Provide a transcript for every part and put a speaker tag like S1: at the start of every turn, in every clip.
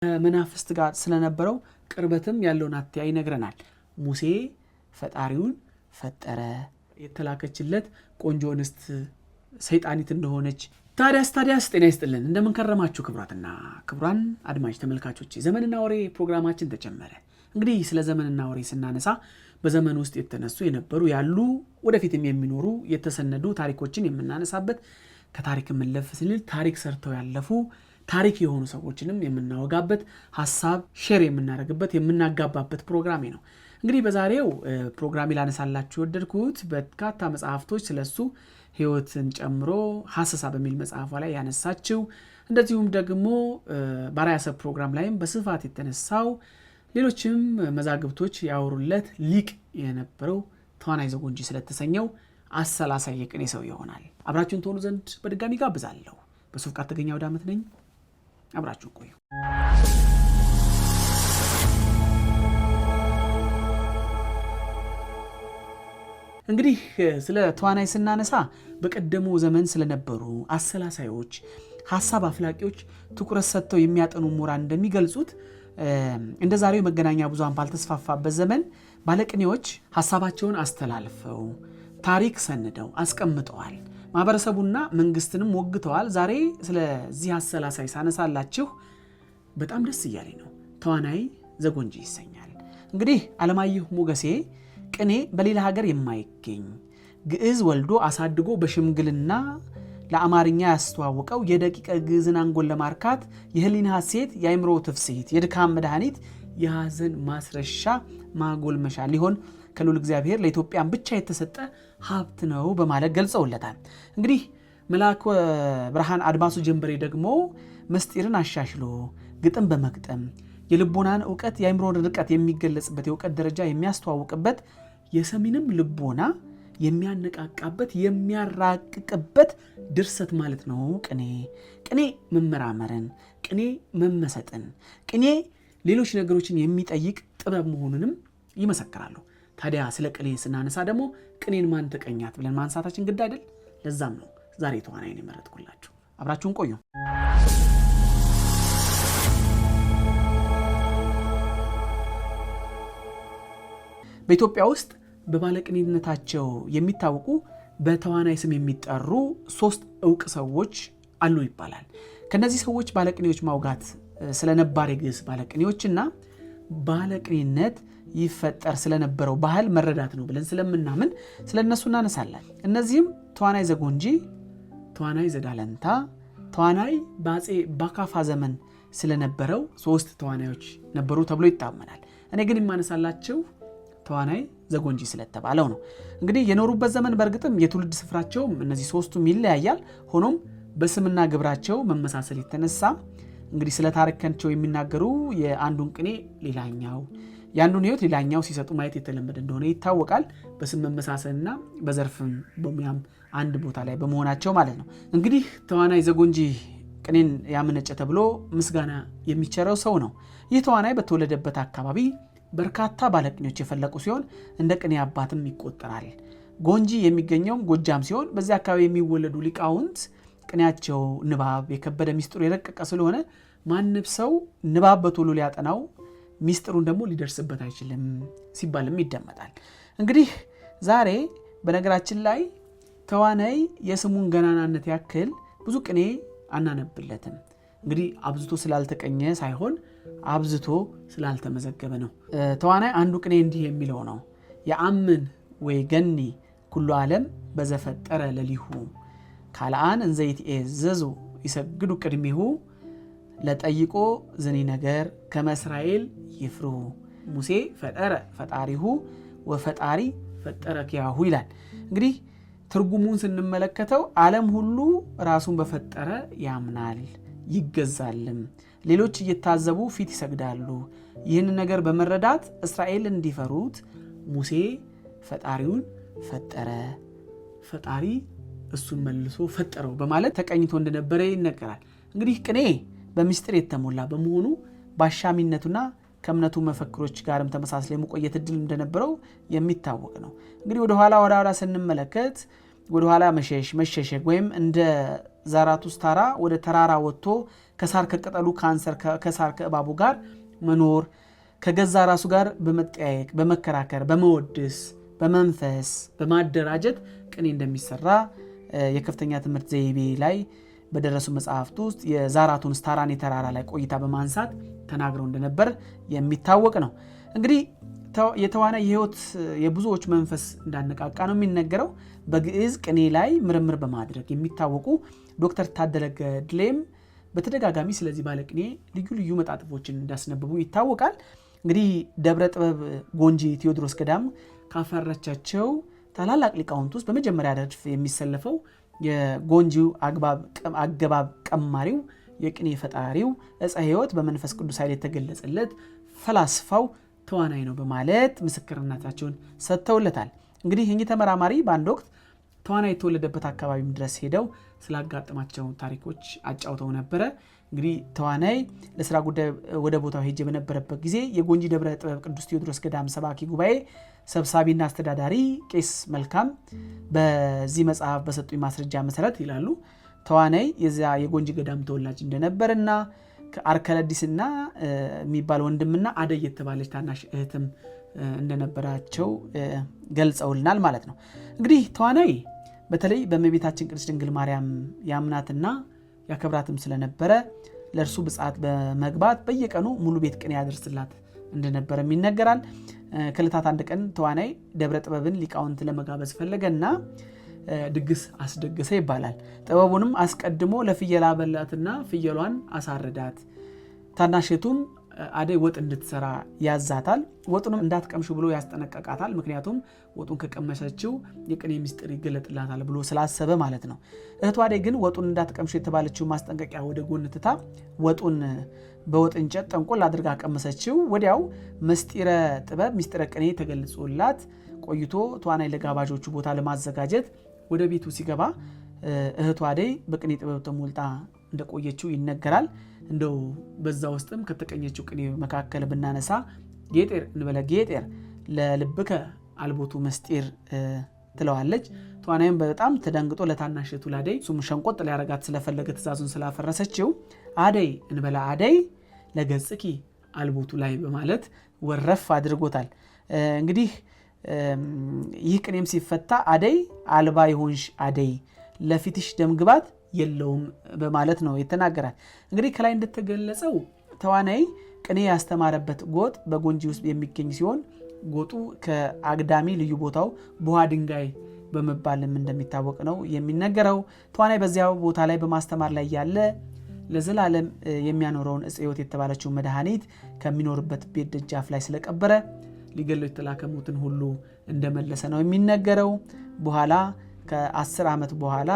S1: መናፍስት ጋር ስለነበረው ቅርበትም ያለውን አጥያ ይነግረናል። ሙሴ ፈጣሪውን ፈጠረ የተላከችለት ቆንጆ እንስት ሰይጣኒት እንደሆነች ታዲያስ ጤና ይስጥልን እንደምን ከረማችሁ ክብራትና ክብራን አድማጭ ተመልካቾች ዘመንና ወሬ ፕሮግራማችን ተጀመረ። እንግዲህ ስለ ዘመንና ወሬ ስናነሳ በዘመን ውስጥ የተነሱ የነበሩ ያሉ ወደፊትም የሚኖሩ የተሰነዱ ታሪኮችን የምናነሳበት ከታሪክ መለፍ ስንል ታሪክ ሰርተው ያለፉ ታሪክ የሆኑ ሰዎችንም የምናወጋበት ሐሳብ ሼር የምናደርግበት የምናጋባበት ፕሮግራሜ ነው። እንግዲህ በዛሬው ፕሮግራሜ ላነሳላችሁ ወደድኩት በርካታ መጽሐፍቶች ስለሱ ህይወትን ጨምሮ ሐሰሳ በሚል መጽሐፏ ላይ ያነሳችው እንደዚሁም ደግሞ ባራያሰብ ፕሮግራም ላይም በስፋት የተነሳው ሌሎችም መዛግብቶች ያወሩለት ሊቅ የነበረው ተዋናይ ዘጎንጂ ስለተሰኘው አሰላሳይ የቅኔ ሰው ይሆናል። አብራችሁን ትሆኑ ዘንድ በድጋሚ ጋብዛለሁ። በሱፍቃት ተገኛ ወደ አመት ነኝ። አብራችሁ ቆዩ። እንግዲህ ስለ ተዋናይ ስናነሳ በቀደሙ ዘመን ስለነበሩ አሰላሳዮች ሐሳብ አፍላቂዎች ትኩረት ሰጥተው የሚያጠኑ ምሁራን እንደሚገልጹት እንደዛሬው መገናኛ ብዙሃን ባልተስፋፋበት ዘመን ባለቅኔዎች ሐሳባቸውን አስተላልፈው ታሪክ ሰንደው አስቀምጠዋል። ማህበረሰቡና መንግስትንም ወግተዋል። ዛሬ ስለዚህ አሰላሳይ ሳነሳላችሁ በጣም ደስ እያለኝ ነው። ተዋናይ ዘጎንጂ ይሰኛል። እንግዲህ አለማየሁ ሞገሴ ቅኔ በሌላ ሀገር የማይገኝ ግዕዝ ወልዶ አሳድጎ በሽምግልና ለአማርኛ ያስተዋወቀው የደቂቀ ግዕዝን አንጎል ለማርካት የህሊና ሐሴት የአእምሮ ትፍስሕት የድካም መድኃኒት የሐዘን ማስረሻ ማጎልመሻ ሊሆን ከልዑል እግዚአብሔር ለኢትዮጵያን ብቻ የተሰጠ ሀብት ነው በማለት ገልጸውለታል። እንግዲህ መልአከ ብርሃን አድማሱ ጀንበሬ ደግሞ ምስጢርን አሻሽሎ ግጥም በመግጠም የልቦናን ዕውቀት የአእምሮን ርቀት የሚገለጽበት የዕውቀት ደረጃ የሚያስተዋውቅበት የሰሚንም ልቦና የሚያነቃቃበት የሚያራቅቅበት ድርሰት ማለት ነው። ቅኔ መመራመርን፣ ቅኔ መመሰጥን፣ ቅኔ ሌሎች ነገሮችን የሚጠይቅ ጥበብ መሆኑንም ይመሰክራሉ። ታዲያ ስለ ቅኔ ስናነሳ ደግሞ ቅኔን ማን ተቀኛት ብለን ማንሳታችን ግድ አይደል? ለዛም ነው ዛሬ ተዋናይን የመረጥኩላችሁ። አብራችሁን ቆዩ። በኢትዮጵያ ውስጥ በባለቅኔነታቸው የሚታወቁ በተዋናይ ስም የሚጠሩ 3 ዕውቅ ሰዎች አሉ ይባላል። ከነዚህ ሰዎች ባለቅኔዎች ማውጋት ስለነባር የግዕዝ ባለቅኔዎችና ባለቅኔነት ይፈጠር ስለነበረው ባህል መረዳት ነው ብለን ስለምናምን ስለነሱ እናነሳለን። እነዚህም ተዋናይ ዘጎንጂ፣ ተዋናይ ዘዳለንታ፣ ተዋናይ በአፄ ባካፋ ዘመን ስለነበረው 3 ተዋናዮች ነበሩ ተብሎ ይታመናል። እኔ ግን የማነሳላችሁ ተዋናይ ዘጎንጂ ስለተባለው ነው። እንግዲህ የኖሩበት ዘመን በእርግጥም የትውልድ ስፍራቸው እነዚህ 3ቱም ይለያያል። ሆኖም በስምና ግብራቸው መመሳሰል የተነሳ እንግዲህ ስለ ታሪካቸው የሚናገሩ የአንዱን ቅኔ ሌላኛው ያንዱን ህይወት ሌላኛው ሲሰጡ ማየት የተለመደ እንደሆነ ይታወቃል። በስም መመሳሰልና በዘርፍም በሙያም አንድ ቦታ ላይ በመሆናቸው ማለት ነው። እንግዲህ ተዋናይ ዘጎንጂ ቅኔን ያመነጨ ተብሎ ምስጋና የሚቸረው ሰው ነው። ይህ ተዋናይ በተወለደበት አካባቢ በርካታ ባለቅኔዎች የፈለቁ ሲሆን እንደ ቅኔ አባትም ይቆጠራል። ጎንጂ የሚገኘውም ጎጃም ሲሆን በዚህ አካባቢ የሚወለዱ ሊቃውንት ቅኔያቸው ንባብ የከበደ ሚስጥሩ የረቀቀ ስለሆነ ማንም ሰው ንባብ በቶሎ ሊያጠናው ሚስጥሩን ደግሞ ሊደርስበት አይችልም ሲባልም ይደመጣል። እንግዲህ ዛሬ በነገራችን ላይ ተዋናይ የስሙን ገናናነት ያክል ብዙ ቅኔ አናነብለትም። እንግዲህ አብዝቶ ስላልተቀኘ ሳይሆን አብዝቶ ስላልተመዘገበ ነው። ተዋናይ አንዱ ቅኔ እንዲህ የሚለው ነው። የአምን ወይ ገኒ ኩሉ ዓለም በዘፈጠረ ለሊሁ ካልአን እንዘይትዔዘዙ ይሰግዱ ቅድሚሁ ለጠይቆ ዝኒ ነገር ከመስራኤል ይፍሩ ሙሴ ፈጠረ ፈጣሪሁ ወፈጣሪ ፈጠረ ኪያሁ ይላል። እንግዲህ ትርጉሙን ስንመለከተው ዓለም ሁሉ ራሱን በፈጠረ ያምናል ይገዛልም፣ ሌሎች እየታዘቡ ፊት ይሰግዳሉ። ይህን ነገር በመረዳት እስራኤል እንዲፈሩት ሙሴ ፈጣሪውን ፈጠረ፣ ፈጣሪ እሱን መልሶ ፈጠረው በማለት ተቀኝቶ እንደነበረ ይነገራል። እንግዲህ ቅኔ በሚስጥር የተሞላ በመሆኑ ባሻሚነቱና ከእምነቱ መፈክሮች ጋርም ተመሳስለ የመቆየት እድል እንደነበረው የሚታወቅ ነው። እንግዲህ ወደ ኋላ ስንመለከት ወደ ኋላ መሸሸግ ወይም እንደ ዛራቱስታራ ወደ ተራራ ወጥቶ ከሳር ከቅጠሉ ካንሰር ከሳር ከእባቡ ጋር መኖር ከገዛ ራሱ ጋር በመጠያየቅ በመከራከር በመወድስ በመንፈስ በማደራጀት ቅኔ እንደሚሰራ የከፍተኛ ትምህርት ዘይቤ ላይ በደረሱ መጽሐፍት ውስጥ የዛራቱን ስታራን የተራራ ላይ ቆይታ በማንሳት ተናግረው እንደነበር የሚታወቅ ነው። እንግዲህ የተዋናይ የህይወት የብዙዎች መንፈስ እንዳነቃቃ ነው የሚነገረው። በግዕዝ ቅኔ ላይ ምርምር በማድረግ የሚታወቁ ዶክተር ታደለ ገድሌም በተደጋጋሚ ስለዚህ ባለቅኔ ልዩ ልዩ መጣጥፎችን እንዳስነብቡ ይታወቃል። እንግዲህ ደብረ ጥበብ ጎንጂ ቴዎድሮስ ገዳም ካፈራቻቸው ታላላቅ ሊቃውንት ውስጥ በመጀመሪያ ረድፍ የሚሰለፈው የጎንጂው አገባብ ቀማሪው የቅኔ ፈጣሪው ዕፀ ሕይወት በመንፈስ ቅዱስ ኃይል የተገለጸለት ፈላስፋው ተዋናይ ነው በማለት ምስክርነታቸውን ሰጥተውለታል። እንግዲህ እኚህ ተመራማሪ በአንድ ወቅት ተዋናይ የተወለደበት አካባቢም ድረስ ሄደው ስላጋጠማቸው ታሪኮች አጫውተው ነበረ። እንግዲህ ተዋናይ ለስራ ጉዳይ ወደ ቦታው ሄጄ በነበረበት ጊዜ የጎንጂ ደብረ ጥበብ ቅዱስ ቴዎድሮስ ገዳም ሰባኪ ጉባኤ ሰብሳቢና አስተዳዳሪ ቄስ መልካም በዚህ መጽሐፍ በሰጡኝ ማስረጃ መሰረት ይላሉ ተዋናይ የዚያ የጎንጂ ገዳም ተወላጅ እንደነበርና ከአርከለዲስና የሚባል ወንድምና አደይ የተባለች ታናሽ እህትም እንደነበራቸው ገልጸውልናል ማለት ነው። እንግዲህ ተዋናይ በተለይ በእመቤታችን ቅድስት ድንግል ማርያም ያምናትና ያከብራትም ስለነበረ ለእርሱ ብጽዓት በመግባት በየቀኑ ሙሉ ቤት ቅኔ ያደርስላት እንደነበረም ይነገራል። ከዕለታት አንድ ቀን ተዋናይ ደብረ ጥበብን ሊቃውንት ለመጋበዝ ፈለገና ድግስ አስደገሰ ይባላል። ጥበቡንም አስቀድሞ ለፍየል አበላትና ፍየሏን አሳረዳት። ታናሽቱም አደይ ወጥ እንድትሰራ ያዛታል። ወጡንም እንዳትቀምሹ ብሎ ያስጠነቀቃታል። ምክንያቱም ወጡን ከቀመሰችው የቅኔ ምስጢር ይገለጥላታል ብሎ ስላሰበ ማለት ነው። እህቷ አደይ ግን ወጡን እንዳትቀምሹ የተባለችው ማስጠንቀቂያ ወደ ጎን ትታ ወጡን በወጥ እንጨት ጠንቆል አድርጋ ቀመሰችው። ወዲያው ምስጢረ ጥበብ ምስጢረ ቅኔ ተገልጾላት ቆይቶ ተዋናይ ለጋባዦቹ ቦታ ለማዘጋጀት ወደ ቤቱ ሲገባ እህቷ አደይ በቅኔ ጥበብ ተሞልታ እንደቆየችው ይነገራል። እንደው በዛ ውስጥም ከተቀኘችው ቅኔ መካከል ብናነሳ ጌጤር እንበለ ጌጤር ለልብከ አልቦቱ ምስጢር ትለዋለች። ተዋናይም በጣም ተደንግጦ ለታናሽቱ ለአደይ እሱም ሸንቆጥ ሊያረጋት ስለፈለገ ትእዛዙን ስላፈረሰችው አደይ እንበለ አደይ ለገጽኪ አልቦቱ ላይ በማለት ወረፍ አድርጎታል። እንግዲህ ይህ ቅኔም ሲፈታ አደይ አልባ ይሆንሽ አደይ ለፊትሽ ደምግባት የለውም በማለት ነው የተናገራል። እንግዲህ ከላይ እንደተገለጸው ተዋናይ ቅኔ ያስተማረበት ጎጥ በጎንጂ ውስጥ የሚገኝ ሲሆን ጎጡ ከአግዳሚ ልዩ ቦታው ቡሃ ድንጋይ በመባልም እንደሚታወቅ ነው የሚነገረው። ተዋናይ በዚያው ቦታ ላይ በማስተማር ላይ ያለ ለዘላለም የሚያኖረውን ዕፀ ሕይወት የተባለችው መድኃኒት ከሚኖርበት ቤት ደጃፍ ላይ ስለቀበረ ሊገለው የተላከ ሞትን ሁሉ እንደመለሰ ነው የሚነገረው። በኋላ ከ10 ዓመት በኋላ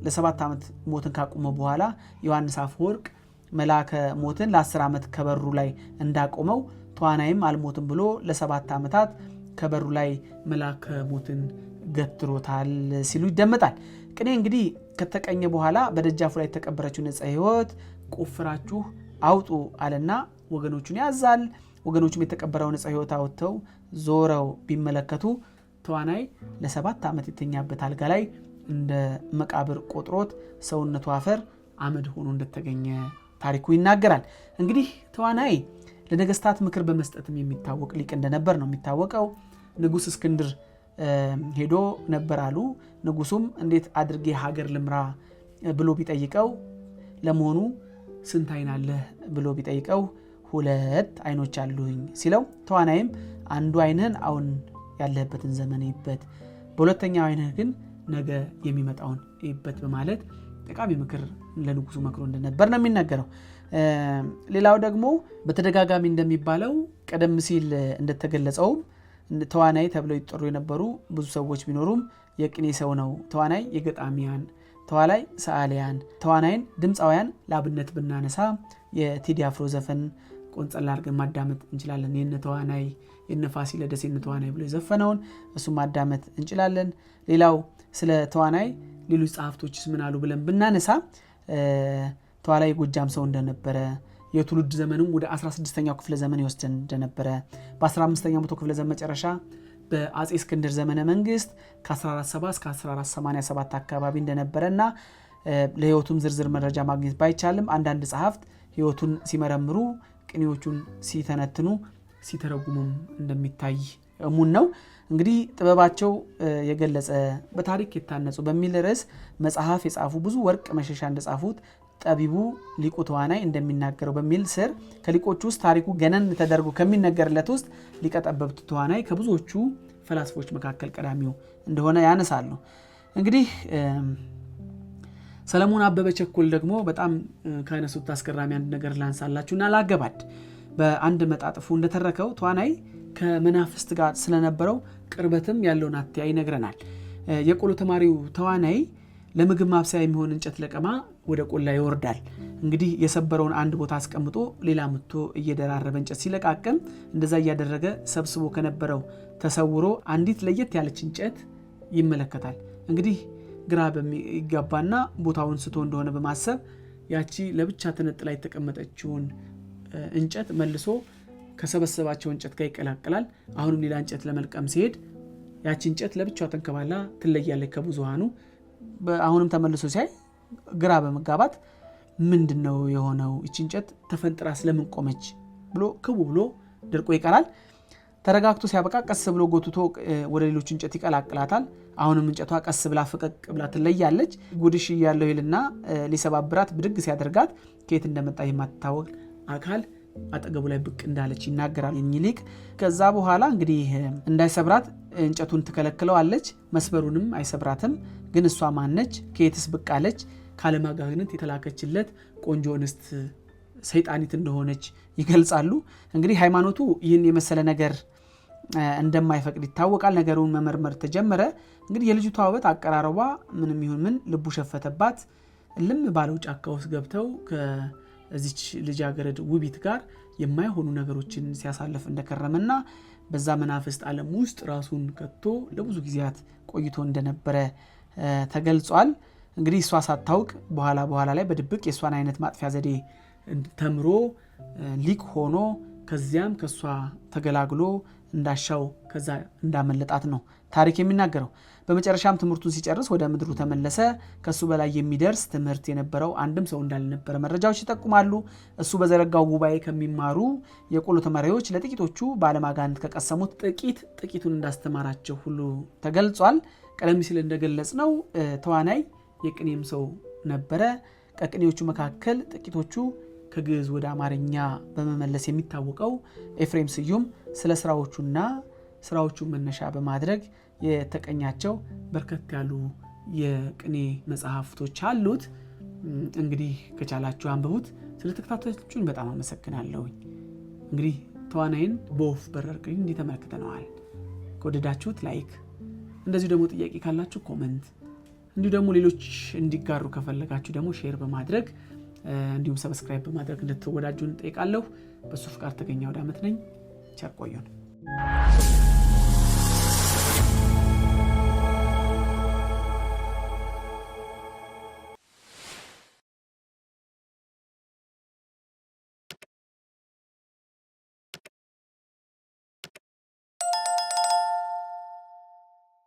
S1: ለ7 ዓመት ሞትን ካቆመ በኋላ ዮሐንስ አፈወርቅ መልአከ ሞትን ለ10 ዓመት ከበሩ ላይ እንዳቆመው ተዋናይም አልሞትም ብሎ ለ7 ዓመታት ከበሩ ላይ መልአከ ሞትን ገትሮታል ሲሉ ይደመጣል። ቅኔ እንግዲህ ከተቀኘ በኋላ በደጃፉ ላይ የተቀበረችውን ዕፀ ሕይወት ቆፍራችሁ አውጡ አለና ወገኖቹን ያዛል። ወገኖቹም የተቀበረውን ዕፀ ሕይወት አውጥተው ዞረው ቢመለከቱ ተዋናይ ለ7 ዓመት የተኛበት አልጋ ላይ እንደ መቃብር ቆጥሮት ሰውነቱ አፈር አመድ ሆኖ እንደተገኘ ታሪኩ ይናገራል። እንግዲህ ተዋናይ ለነገስታት ምክር በመስጠትም የሚታወቅ ሊቅ እንደነበር ነው የሚታወቀው። ንጉስ እስክንድር ሄዶ ነበር አሉ። ንጉሱም እንዴት አድርጌ ሀገር ልምራ ብሎ ቢጠይቀው ለመሆኑ ስንት አይን አለህ ብሎ ቢጠይቀው 2 አይኖች አሉኝ ሲለው ተዋናይም አንዱ አይንህን አሁን ያለህበትን ዘመን ይበት፣ በሁለተኛው አይንህ ግን ነገ የሚመጣውን ይበት በማለት ጠቃሚ ምክር ለንጉሱ መክሮ እንደነበር ነው የሚነገረው። ሌላው ደግሞ በተደጋጋሚ እንደሚባለው ቀደም ሲል እንደተገለጸው ተዋናይ ተብለው ይጠሩ የነበሩ ብዙ ሰዎች ቢኖሩም የቅኔ ሰው ነው ተዋናይ። የገጣሚያን ተዋናይ ሰዓሊያን፣ ተዋናይን ድምፃውያን ለአብነት ብናነሳ የቴዲ አፍሮ ዘፈን ቆንጸል አድርገን ማዳመጥ እንችላለን። የነ ተዋናይ የነ ፋሲለደስ የነ ተዋናይ ብሎ የዘፈነውን እሱ ማዳመጥ እንችላለን። ሌላው ስለ ተዋናይ ሌሎች ጸሐፍቶችስ ምን አሉ ብለን ብናነሳ ተዋናይ ጎጃም ሰው እንደነበረ፣ የትውልድ ዘመኑም ወደ 16ኛው ክፍለ ዘመን ይወስድ እንደነበረ፣ በ15ኛው መቶ ክፍለ ዘመን መጨረሻ በአጼ እስክንድር ዘመነ መንግስት ከ1470 እስከ 1487 አካባቢ እንደነበረና ለህይወቱም ዝርዝር መረጃ ማግኘት ባይቻልም አንዳንድ ጸሐፍት ህይወቱን ሲመረምሩ ቅኔዎቹን ሲተነትኑ ሲተረጉሙም እንደሚታይ እሙን ነው። እንግዲህ ጥበባቸው የገለጸ በታሪክ የታነጹ በሚል ርዕስ መጽሐፍ የጻፉ ብዙ ወርቅ መሸሻ እንደጻፉት ጠቢቡ ሊቁ ተዋናይ እንደሚናገረው በሚል ስር ከሊቆቹ ውስጥ ታሪኩ ገነን ተደርጎ ከሚነገርለት ውስጥ ሊቀ ጠበብት ተዋናይ ከብዙዎቹ ፈላስፎች መካከል ቀዳሚው እንደሆነ ያነሳሉ። እንግዲህ ሰለሞን አበበ ቸኮል ደግሞ በጣም ካይነሱት አስገራሚ አንድ ነገር ላንሳላችሁና ላገባድ። በአንድ መጣጥፉ እንደተረከው ተዋናይ ከመናፍስት ጋር ስለነበረው ቅርበትም ያለውን አትያይ ይነግረናል። የቆሎ ተማሪው ተዋናይ ለምግብ ማብሰያ የሚሆን እንጨት ለቀማ ወደ ቆላ ይወርዳል። እንግዲህ የሰበረውን አንድ ቦታ አስቀምጦ ሌላ ምቶ እየደራረበ እንጨት ሲለቃቀም እንደዛ እያደረገ ሰብስቦ ከነበረው ተሰውሮ አንዲት ለየት ያለች እንጨት ይመለከታል። እንግዲህ ግራ በሚጋባና ቦታውን ስቶ እንደሆነ በማሰብ ያቺ ለብቻ ተነጥላ የተቀመጠችውን እንጨት መልሶ ከሰበሰባቸው እንጨት ጋር ይቀላቀላል። አሁንም ሌላ እንጨት ለመልቀም ሲሄድ ያቺ እንጨት ለብቻው ተንከባላ ትለያለች ከብዙሃኑ። አሁንም ተመልሶ ሲያይ ግራ በመጋባት ምንድነው የሆነው እቺ እንጨት ተፈንጥራ ስለምን ቆመች ብሎ ክቡ ብሎ ደርቆ ይቀራል። ተረጋግቶ ሲያበቃ ቀስ ብሎ ጎትቶ ወደ ሌሎች እንጨት ይቀላቅላታል። አሁንም እንጨቷ ቀስ ብላ ፈቀቅ ብላ ትለያለች። ጉድሽ ያለው ይልና ሊሰባብራት ብድግ ሲያደርጋት ከየት እንደመጣ የማትታወቅ አካል አጠገቡ ላይ ብቅ እንዳለች ይናገራል ሊቅ። ከዛ በኋላ እንግዲህ እንዳይሰብራት እንጨቱን ትከለክለዋለች። መስበሩንም አይሰብራትም። ግን እሷ ማነች? ከየትስ ብቅ አለች? ካለማጋነን የተላከችለት ቆንጆ እንስት ሰይጣኒት እንደሆነች ይገልጻሉ። እንግዲህ ሃይማኖቱ ይህን የመሰለ ነገር እንደማይፈቅድ ይታወቃል። ነገሩን መመርመር ተጀመረ። እንግዲህ የልጅቷ ውበት አቀራረቧ ምንም ይሁን ምን ልቡ ሸፈተባት። ልም ባለው ጫካ ውስጥ ገብተው ከዚች ልጃገረድ ውቢት ጋር የማይሆኑ ነገሮችን ሲያሳልፍ እንደከረመና በዛ መናፍስት ዓለም ውስጥ ራሱን ከቶ ለብዙ ጊዜያት ቆይቶ እንደነበረ ተገልጿል። እንግዲህ እሷ ሳታውቅ በኋላ ላይ በድብቅ የእሷን አይነት ማጥፊያ ዘዴ ተምሮ ሊቅ ሆኖ ከዚያም ከሷ ተገላግሎ እንዳሻው ከዛ እንዳመለጣት ነው ታሪክ የሚናገረው። በመጨረሻም ትምህርቱን ሲጨርስ ወደ ምድሩ ተመለሰ። ከሱ በላይ የሚደርስ ትምህርት የነበረው አንድም ሰው እንዳልነበረ መረጃዎች ይጠቁማሉ። እሱ በዘረጋው ጉባኤ ከሚማሩ የቆሎ ተማሪዎች ለጥቂቶቹ ባለማጋነን ከቀሰሙት ጥቂቱን እንዳስተማራቸው ሁሉ ተገልጿል። ቀደም ሲል እንደገለጽ ነው ተዋናይ የቅኔም ሰው ነበረ። ከቅኔዎቹ መካከል ጥቂቶቹ ከግዕዝ ወደ አማርኛ በመመለስ የሚታወቀው ኤፍሬም ስዩም ስለ ስራዎቹና ስራዎቹን መነሻ በማድረግ የተቀኛቸው በርከት ያሉ የቅኔ መጽሐፍቶች አሉት። እንግዲህ ከቻላችሁ አንብቡት። ስለተከታተላችሁኝ በጣም አመሰግናለሁ። እንግዲህ ተዋናይን በወፍ በረር ቅኔ እንዲህ ተመልክተነዋል። ከወደዳችሁት ላይክ፣ እንደዚሁ ደግሞ ጥያቄ ካላችሁ ኮሜንት፣ እንዲሁ ደግሞ ሌሎች እንዲጋሩ ከፈለጋችሁ ደግሞ ሼር በማድረግ እንዲሁም ሰብስክራይብ በማድረግ እንድትወዳጁን ጠይቃለሁ። በሱ ፍቃድ ተገኘ ወደ አመት ነኝ። ቸር ቆዩን።